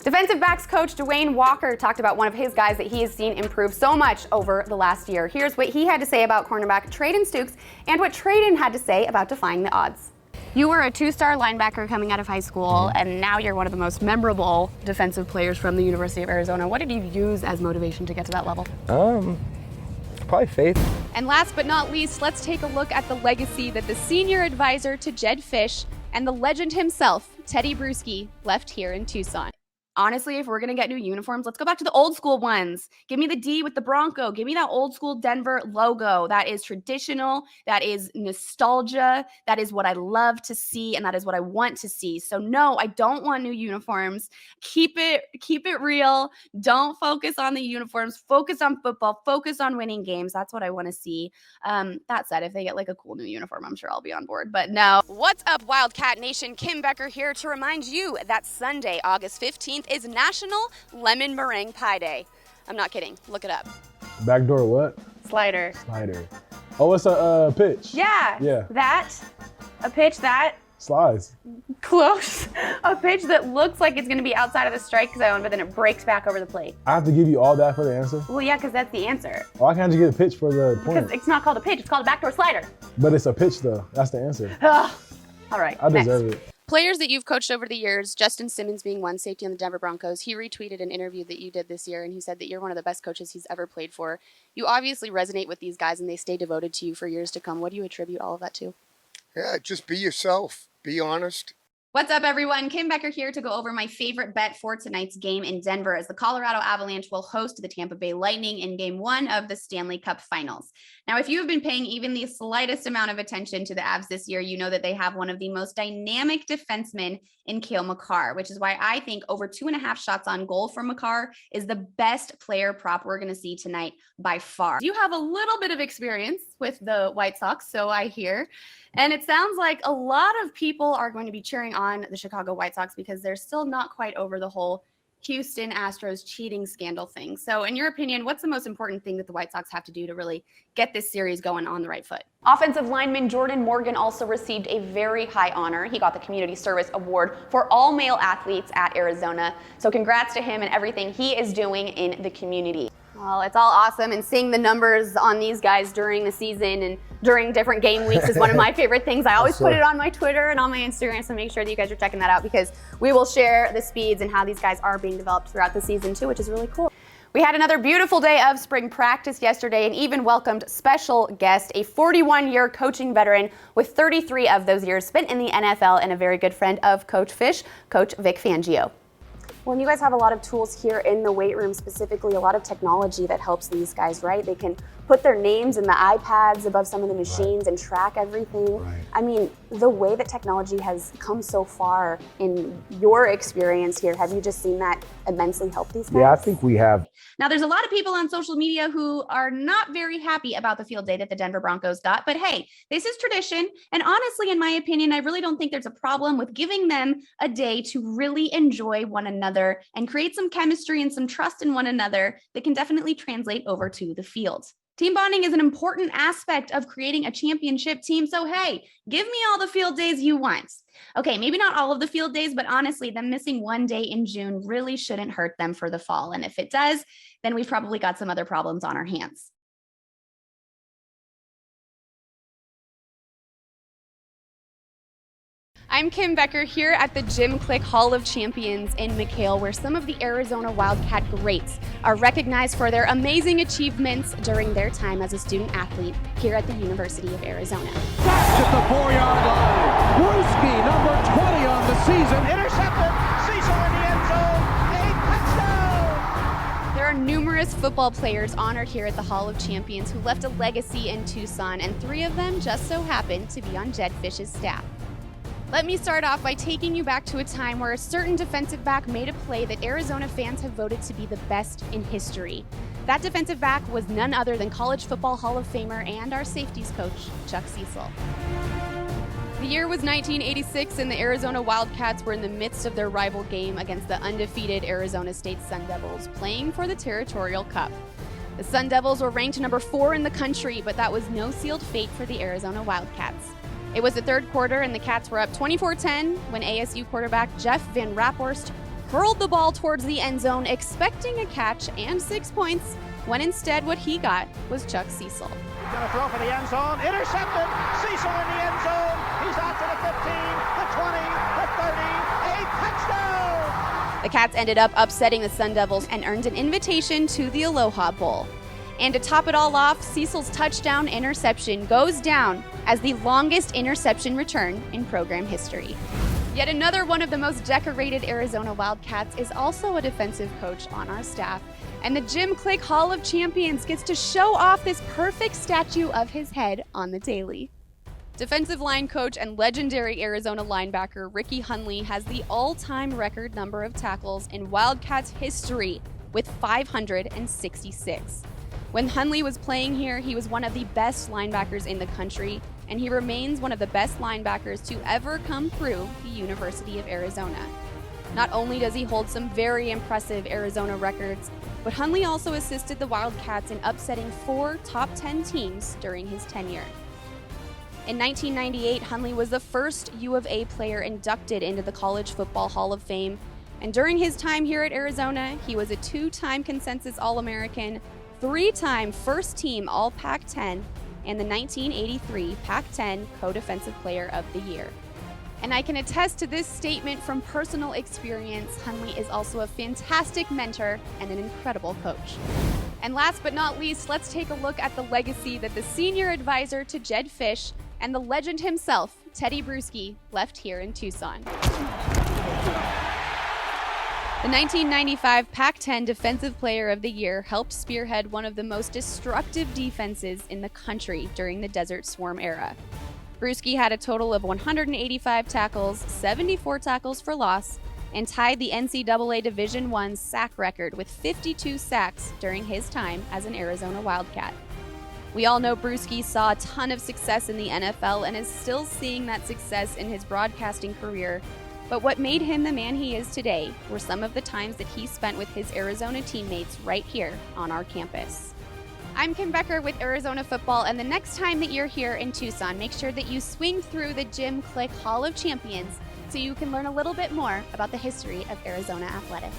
Defensive backs coach Dwayne Walker talked about one of his guys that he has seen improve so much over the last year. Here's what he had to say about cornerback Traden Stukes and what Traden had to say about defying the odds. You were a two-star linebacker coming out of high school, and now you're one of the most memorable defensive players from the University of Arizona. What did you use as motivation to get to that level? Probably faith. And last but not least, let's take a look at the legacy that the senior advisor to Jedd Fisch and the legend himself, Teddy Bruschi, left here in Tucson. Honestly, if we're going to get new uniforms, let's go back to the old school ones. Give me the D with the Bronco. Give me that old school Denver logo. That is traditional. That is nostalgia. That is what I love to see, and that is what I want to see. So no, I don't want new uniforms. Keep it real. Don't focus on the uniforms. Focus on football. Focus on winning games. That's what I want to see. That said, if they get like a cool new uniform, I'm sure I'll be on board. But no. What's up, Wildcat Nation? Kim Becker here to remind you that Sunday, August 15th, is National Lemon Meringue Pie Day. I'm not kidding. Look it up. Backdoor what? Slider. Slider. Oh, it's a pitch. Yeah. Yeah. That. A pitch that. Slides. Close. A pitch that looks like it's going to be outside of the strike zone, but then it breaks back over the plate. I have to give you all that for the answer? Well, yeah, because that's the answer. Why can't you get a pitch for the point? Because it's not called a pitch. It's called a backdoor slider. But it's a pitch, though. That's the answer. Ugh. All right. I deserve it. Players that you've coached over the years, Justin Simmons being one, safety on the Denver Broncos, he retweeted an interview that you did this year, and he said that you're one of the best coaches he's ever played for. You obviously resonate with these guys, and they stay devoted to you for years to come. What do you attribute all of that to? Yeah, just be yourself. Be honest. What's up, everyone? Kim Becker here to go over my favorite bet for tonight's game in Denver, as the Colorado Avalanche will host the Tampa Bay Lightning in Game 1 of the Stanley Cup Finals. Now, if you have been paying even the slightest amount of attention to the Avs this year, you know that they have one of the most dynamic defensemen in Cale Makar, which is why I think over 2.5 shots on goal for Makar is the best player prop we're going to see tonight by far. You have a little bit of experience with the White Sox, so I hear. And it sounds like a lot of people are going to be cheering on the Chicago White Sox because they're still not quite over the whole Houston Astros cheating scandal thing. So in your opinion, what's the most important thing that the White Sox have to do to really get this series going on the right foot? Offensive lineman Jordan Morgan also received a very high honor. He got the Community Service Award for all male athletes at Arizona. So congrats to him and everything he is doing in the community. Well, it's all awesome, and seeing the numbers on these guys during the season and during different game weeks is one of my favorite things. I always put it on my Twitter and on my Instagram, so make sure that you guys are checking that out because we will share the speeds and how these guys are being developed throughout the season too, which is really cool. We had another beautiful day of spring practice yesterday and even welcomed special guest, a 41-year coaching veteran with 33 of those years spent in the NFL and a very good friend of Coach Fisch, Coach Vic Fangio. Well, and you guys have a lot of tools here in the weight room, specifically a lot of technology that helps these guys, right? They can put their names in the iPads above some of the machines and track everything. Right. I mean, the way that technology has come so far in your experience here, have you just seen that immensely help these guys? Yeah, I think we have. Now, there's a lot of people on social media who are not very happy about the field day that the Denver Broncos got, but hey, this is tradition. And honestly, in my opinion, I really don't think there's a problem with giving them a day to really enjoy one another and create some chemistry and some trust in one another that can definitely translate over to the field. Team bonding is an important aspect of creating a championship team. So, hey, give me all the field days you want. Okay, maybe not all of the field days, but honestly, them missing one day in June really shouldn't hurt them for the fall. And if it does, then we've probably got some other problems on our hands. I'm Kim Becker here at the Jim Click Hall of Champions in McHale, where some of the Arizona Wildcat greats are recognized for their amazing achievements during their time as a student athlete here at the University of Arizona. That's at the 4-yard line. Bruschi, number 20 on the season. Intercepted. Cecil in the end zone. A touchdown. There are numerous football players honored here at the Hall of Champions who left a legacy in Tucson, and 3 of them just so happened to be on Jedd Fisch's staff. Let me start off by taking you back to a time where a certain defensive back made a play that Arizona fans have voted to be the best in history. That defensive back was none other than College Football Hall of Famer and our safeties coach, Chuck Cecil. The year was 1986, and the Arizona Wildcats were in the midst of their rival game against the undefeated Arizona State Sun Devils, playing for the Territorial Cup. The Sun Devils were ranked number 4 in the country, but that was no sealed fate for the Arizona Wildcats. It was the third quarter, and the Cats were up 24-10 when ASU quarterback Jeff Van Raphorst hurled the ball towards the end zone, expecting a catch and 6 points, when instead what he got was Chuck Cecil. He's going to throw for the end zone. Intercepted. Cecil in the end zone. He's out to the 15, the 20, the 30. A touchdown! The Cats ended up upsetting the Sun Devils and earned an invitation to the Aloha Bowl. And to top it all off, Cecil's touchdown interception goes down as the longest interception return in program history. Yet another one of the most decorated Arizona Wildcats is also a defensive coach on our staff. And the Jim Click Hall of Champions gets to show off this perfect statue of his head on the daily. Defensive line coach and legendary Arizona linebacker Ricky Hunley has the all-time record number of tackles in Wildcats history with 566. When Hunley was playing here, he was one of the best linebackers in the country, and he remains one of the best linebackers to ever come through the University of Arizona. Not only does he hold some very impressive Arizona records, but Hunley also assisted the Wildcats in upsetting 4 top 10 teams during his tenure. In 1998, Hunley was the first U of A player inducted into the College Football Hall of Fame, and during his time here at Arizona, he was a 2-time consensus All-American, 3-time first-team All-Pac-10, and the 1983 Pac-10 Co-Defensive Player of the Year. And I can attest to this statement from personal experience. Hunley is also a fantastic mentor and an incredible coach. And last but not least, let's take a look at the legacy that the senior advisor to Jedd Fisch and the legend himself, Teddy Bruschi, left here in Tucson. The 1995 Pac-10 Defensive Player of the Year helped spearhead one of the most destructive defenses in the country during the Desert Swarm era. Bruschi had a total of 185 tackles, 74 tackles for loss, and tied the NCAA Division I sack record with 52 sacks during his time as an Arizona Wildcat. We all know Bruschi saw a ton of success in the NFL and is still seeing that success in his broadcasting career. But what made him the man he is today were some of the times that he spent with his Arizona teammates right here on our campus. I'm Kim Becker with Arizona Football, and the next time that you're here in Tucson, make sure that you swing through the Jim Click Hall of Champions so you can learn a little bit more about the history of Arizona athletics.